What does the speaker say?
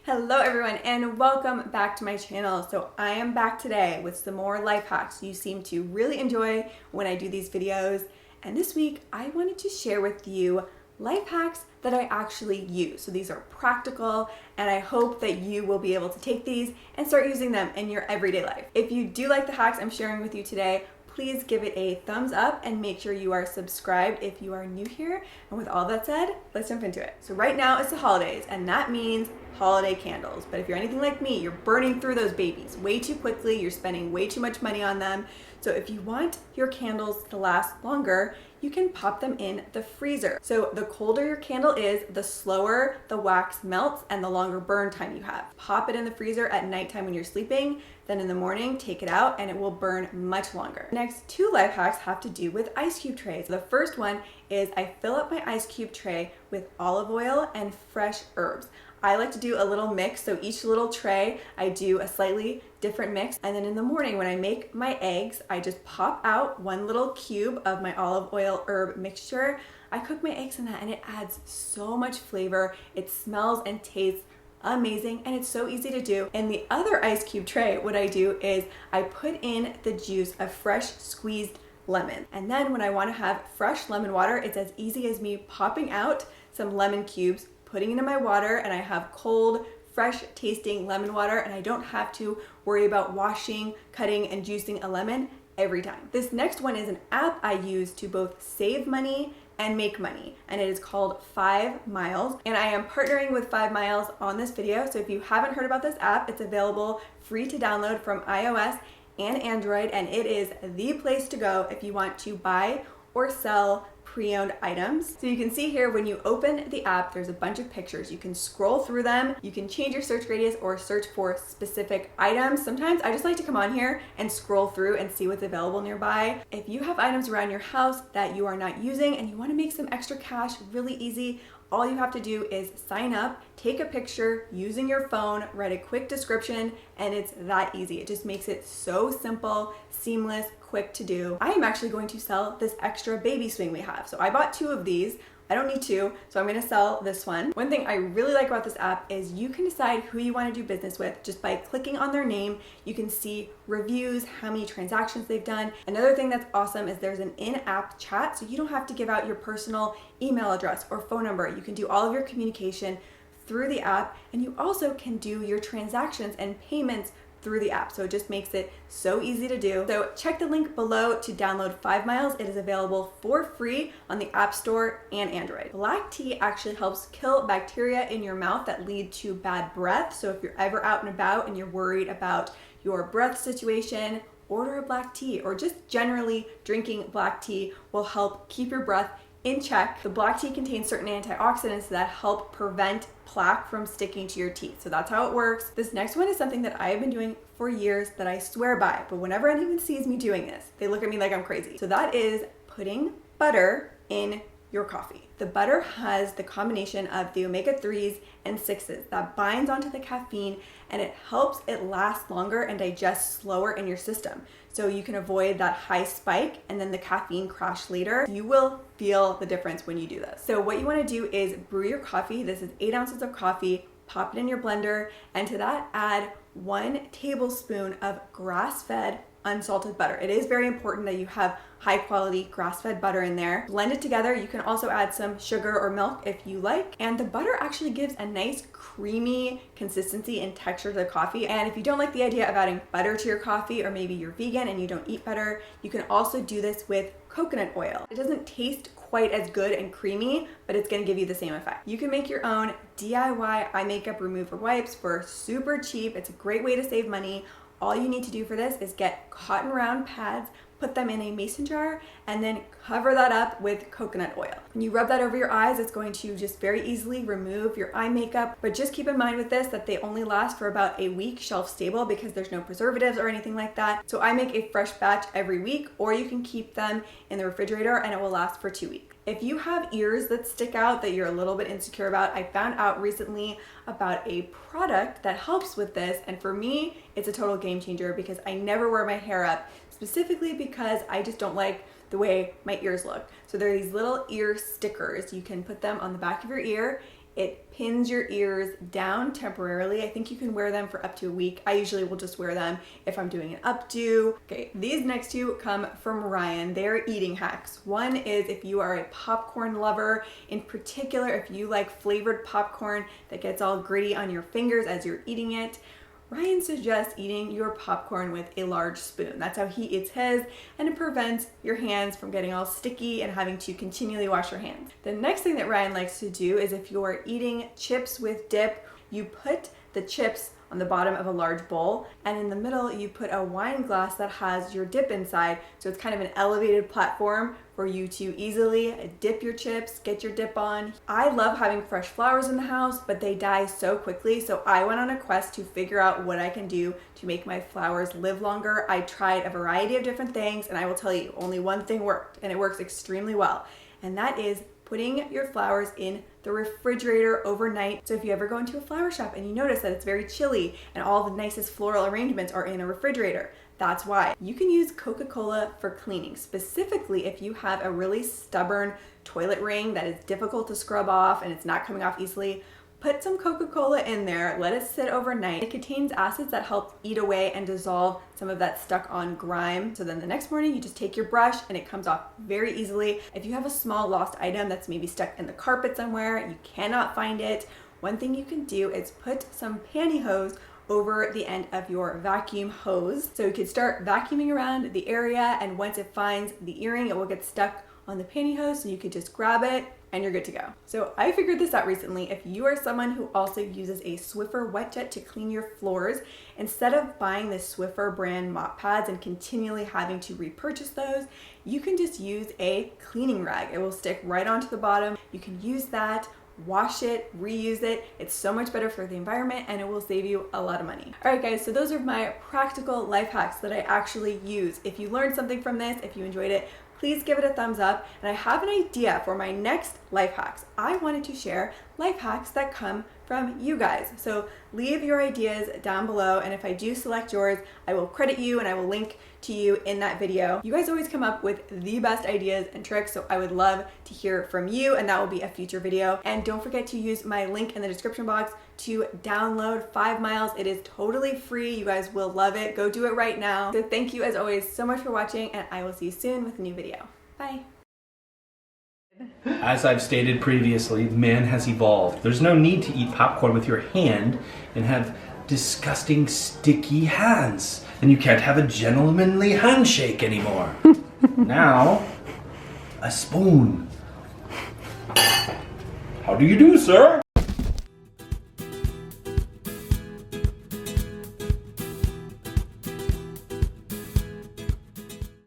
Hello everyone and welcome back to my channel. So I am back today with some more life hacks you seem to really enjoy when I do these videos. And this week I wanted to share with you life hacks that I actually use. So these are practical and I hope that you will be able to take these and start using them in your everyday life. If you do like the hacks I'm sharing with you today, please give it a thumbs up and make sure you are subscribed if you are new here. And with all that said, let's jump into it. So right now it's the holidays and that means holiday candles. But if you're anything like me, you're burning through those babies way too quickly. You're spending way too much money on them. So if you want your candles to last longer, you can pop them in the freezer. So the colder your candle is, the slower the wax melts and the longer burn time you have. Pop it in the freezer at nighttime when you're sleeping, then in the morning, take it out and it will burn much longer. The next two life hacks have to do with ice cube trays. The first one is I fill up my ice cube tray with olive oil and fresh herbs. I like to do a little mix, so each little tray I do a slightly different mix, and then in the morning when I make my eggs, I just pop out one little cube of my olive oil herb mixture. I cook my eggs in that and it adds so much flavor. It smells and tastes amazing and it's so easy to do. In the other ice cube tray, what I do is I put in the juice of fresh squeezed lemon. And then when I want to have fresh lemon water, it's as easy as me popping out some lemon cubes, putting it in my water, and I have cold, fresh tasting lemon water, and I don't have to worry about washing, cutting, and juicing a lemon every time. This next one is an app I use to both save money and make money, and it is called 5 Miles, and I am partnering with 5 Miles on this video. So if you haven't heard about this app, it's available free to download from iOS and Android, and it is the place to go if you want to buy or sell pre-owned items. So you can see here when you open the app, there's a bunch of pictures. You can scroll through them. You can change your search radius or search for specific items. Sometimes I just like to come on here and scroll through and see what's available nearby. If you have items around your house that you are not using and you want to make some extra cash really easy, all you have to do is sign up, take a picture using your phone, write a quick description, and it's that easy. It just makes it so simple, seamless, quick to do. I am actually going to sell this extra baby swing we have. So I bought 2 of these. I don't need 2, so I'm gonna sell this one. One thing I really like about this app is you can decide who you wanna do business with just by clicking on their name. You can see reviews, how many transactions they've done. Another thing that's awesome is there's an in-app chat, so you don't have to give out your personal email address or phone number. You can do all of your communication through the app, and you also can do your transactions and payments through the app. So it just makes it so easy to do. So check the link below to download 5 Miles. It is available for free on the App Store and Android. Black tea actually helps kill bacteria in your mouth that lead to bad breath. So if you're ever out and about and you're worried about your breath situation, order a black tea, or just generally drinking black tea will help keep your breath in check. The black tea contains certain antioxidants that help prevent plaque from sticking to your teeth. So that's how it works. This next one is something that I have been doing for years that I swear by, but whenever anyone sees me doing this, they look at me like I'm crazy. So that is putting butter in your coffee. The butter has the combination of the omega-3s and 6s that binds onto the caffeine, and it helps it last longer and digest slower in your system. So you can avoid that high spike and then the caffeine crash later. You will feel the difference when you do this. So what you want to do is brew your coffee. This is 8 ounces of coffee. Pop it in your blender, and to that add 1 tablespoon of grass-fed unsalted butter. It is very important that you have high quality grass-fed butter in there. Blend it together. You can also add some sugar or milk if you like. And the butter actually gives a nice creamy consistency and texture to the coffee. And if you don't like the idea of adding butter to your coffee, or maybe you're vegan and you don't eat butter, you can also do this with coconut oil. It doesn't taste quite as good and creamy, but it's gonna give you the same effect. You can make your own DIY eye makeup remover wipes for super cheap. It's a great way to save money. All you need to do for this is get cotton round pads, put them in a mason jar, and then cover that up with coconut oil. When you rub that over your eyes, it's going to just very easily remove your eye makeup. But just keep in mind with this that they only last for about a week shelf stable because there's no preservatives or anything like that. So I make a fresh batch every week, or you can keep them in the refrigerator and it will last for 2 weeks. If you have ears that stick out that you're a little bit insecure about, I found out recently about a product that helps with this, and for me, it's a total game changer because I never wear my hair up, specifically because I just don't like the way my ears look. So there are these little ear stickers. You can put them on the back of your ear It pins your ears down temporarily. I think you can wear them for up to a week. I usually will just wear them if I'm doing an updo. Okay, these next two come from Ryan. They're eating hacks. One is if you are a popcorn lover, in particular if you like flavored popcorn that gets all gritty on your fingers as you're eating it. Ryan suggests eating your popcorn with a large spoon. That's how he eats his, and it prevents your hands from getting all sticky and having to continually wash your hands. The next thing that Ryan likes to do is if you're eating chips with dip, you put the chips on the bottom of a large bowl, and in the middle you put a wine glass that has your dip inside, so it's kind of an elevated platform for you to easily dip your chips, get your dip on. I love having fresh flowers in the house, but they die so quickly, so I went on a quest to figure out what I can do to make my flowers live longer. I tried a variety of different things, and I will tell you, only one thing worked, and it works extremely well, and that is putting your flowers in the refrigerator overnight. So if you ever go into a flower shop and you notice that it's very chilly and all the nicest floral arrangements are in a refrigerator, that's why. You can use Coca-Cola for cleaning, specifically if you have a really stubborn toilet ring that is difficult to scrub off and it's not coming off easily. Put some Coca-Cola in there, let it sit overnight. It contains acids that help eat away and dissolve some of that stuck on grime. So then the next morning you just take your brush and it comes off very easily. If you have a small lost item that's maybe stuck in the carpet somewhere, you cannot find it, one thing you can do is put some pantyhose over the end of your vacuum hose. So you could start vacuuming around the area, and once it finds the earring, it will get stuck on the pantyhose, so you could just grab it and you're good to go. So I figured this out recently. If you are someone who also uses a Swiffer wet jet to clean your floors, instead of buying the Swiffer brand mop pads and continually having to repurchase those, you can just use a cleaning rag. It will stick right onto the bottom. You can use that, wash it, reuse it. It's so much better for the environment and it will save you a lot of money. All right guys, so those are my practical life hacks that I actually use. If you learned something from this, if you enjoyed it, please give it a thumbs up. And I have an idea for my next life hacks. I wanted to share life hacks that come from you guys. So leave your ideas down below, and if I do select yours, I will credit you and I will link to you in that video. You guys always come up with the best ideas and tricks, so I would love to hear from you, and that will be a future video. And don't forget to use my link in the description box to download 5 Miles. It is totally free. You guys will love it. Go do it right now. So thank you as always so much for watching, and I will see you soon with a new video. Bye. As I've stated previously, man has evolved. There's no need to eat popcorn with your hand and have disgusting sticky hands. And you can't have a gentlemanly handshake anymore. Now, a spoon. How do you do, sir?